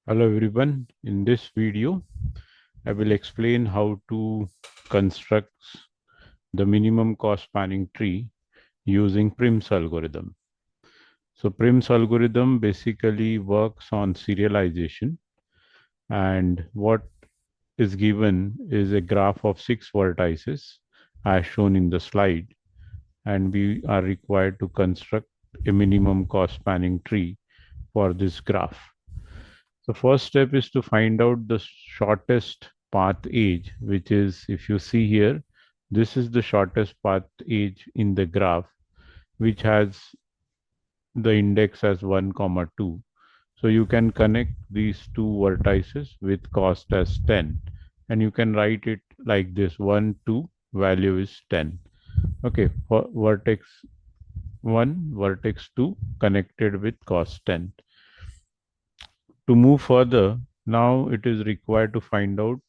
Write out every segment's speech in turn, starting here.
Hello everyone. In this video, I will explain how to construct the minimum cost spanning tree using Prim's algorithm. So Prim's algorithm basically works on serialization, and what is given is a graph of 6 vertices as shown in the slide, and we are required to construct a minimum cost spanning tree for this graph. The first step is to find out the shortest path edge, which is, if you see here, this is the shortest path edge in the graph, which has the index as 1, 2. So you can connect these two vertices with cost as 10, and you can write it like this: 1, 2, value is 10. Okay, for vertex 1, vertex 2 connected with cost 10. To move further, now it is required to find out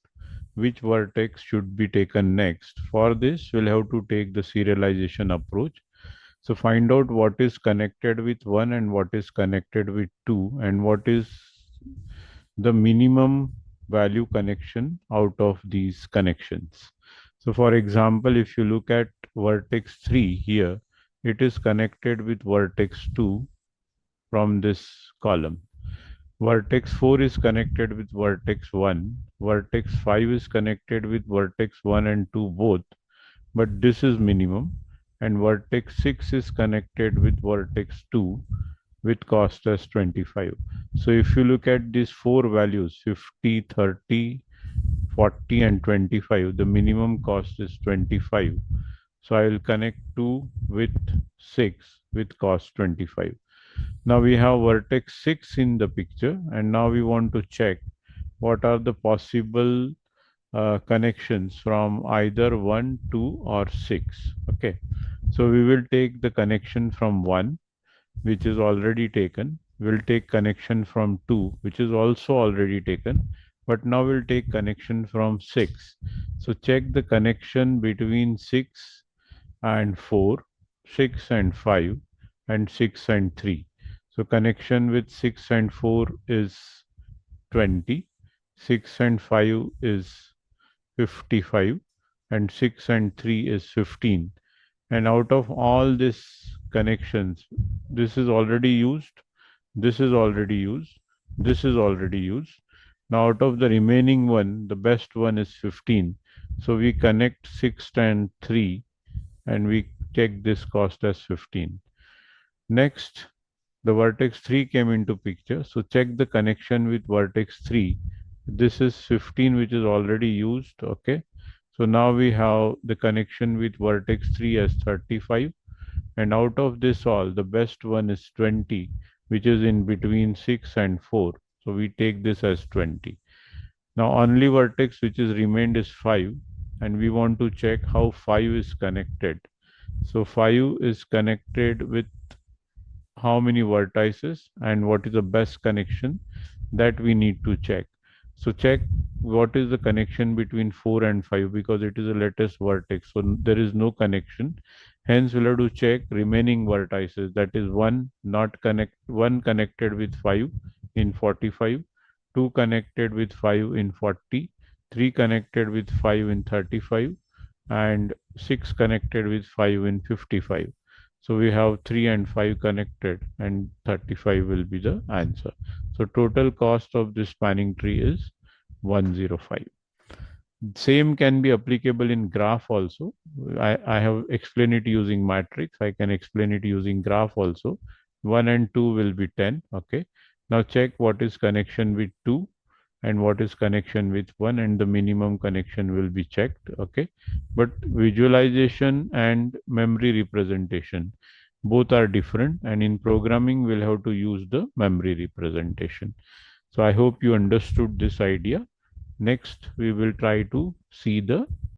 which vertex should be taken next. For this, we'll have to take the serialization approach. So find out what is connected with 1 and what is connected with 2, and what is the minimum value connection out of these connections. So for example, if you look at vertex 3 here, it is connected with vertex 2 from this column. Vertex 4 is connected with vertex 1. Vertex 5 is connected with vertex 1 and 2 both, but this is minimum. And vertex 6 is connected with vertex 2 with cost as 25. So if you look at these four values, 50, 30, 40 and 25, the minimum cost is 25. So I will connect 2 with 6 with cost 25. Now we have vertex 6 in the picture, and now we want to check what are the possible connections from either 1, 2 or 6. Okay, so we will take the connection from 1, which is already taken. We'll take connection from 2, which is also already taken, but now we'll take connection from 6. So check the connection between 6 and 4, 6 and 5, and 6 and 3. So connection with 6 and 4 is 20, 6 and 5 is 55, and 6 and 3 is 15. And out of all these connections, this is already used, this is already used, this is already used. Now out of the remaining one, the best one is 15. So we connect 6 and 3, and we check this cost as 15. Next, the vertex 3 came into picture. So check the connection with vertex 3. This is 15, which is already used. Okay. So now we have the connection with vertex 3 as 35. And out of this all, the best one is 20, which is in between 6 and 4. So we take this as 20. Now only vertex which is remained is 5, and we want to check how 5 is connected. So 5 is connected with how many vertices and what is the best connection, that we need to check. So check what is the connection between 4 and 5, because it is the latest vertex. So there is no connection. Hence we'll have to check remaining vertices. That is one connected with 5 in 45, 2 connected with 5 in 40, 3 connected with 5 in 35, and 6 connected with 5 in 55. So we have 3 and 5 connected, and 35 will be the answer. So total cost of this spanning tree is 105. Same can be applicable in graph also. I have explained it using matrix. I can explain it using graph also. 1 and 2 will be 10. Okay. Now check what is connection with 2 and what is connection with 1, and the minimum connection will be checked. Okay. But visualization and memory representation, both are different, and in programming we'll have to use the memory representation. So I hope you understood this idea. Next, we will try to see the